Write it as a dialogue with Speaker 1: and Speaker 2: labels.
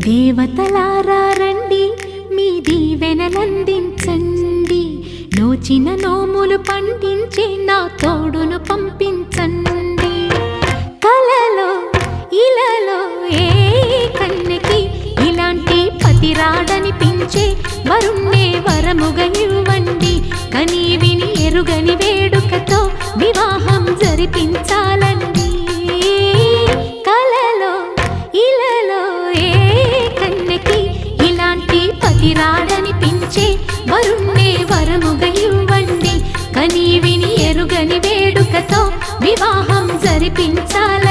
Speaker 1: దేవతలారా రండి, మీ దీవెనలందించండి. నోచిన నోములు పండించే నా తోడును పంపించండి. కలలో ఇలలో ఏ కన్నెకి ఇలాంటి పతి రాడనిపించే వరుణ్ణే వరముగా ఇవ్వండి. కని విని ఎరుగని వేడుకతో వివాహం జరిపించాలండి. కలలో ఇలలో ఏ కన్నెకి ఇలాంటి పతి రాడనిపించే వరుణ్ణే వరముగా ఇవ్వండి. కని విని ఎరుగని వేడుకతో వివాహం జరిపించాల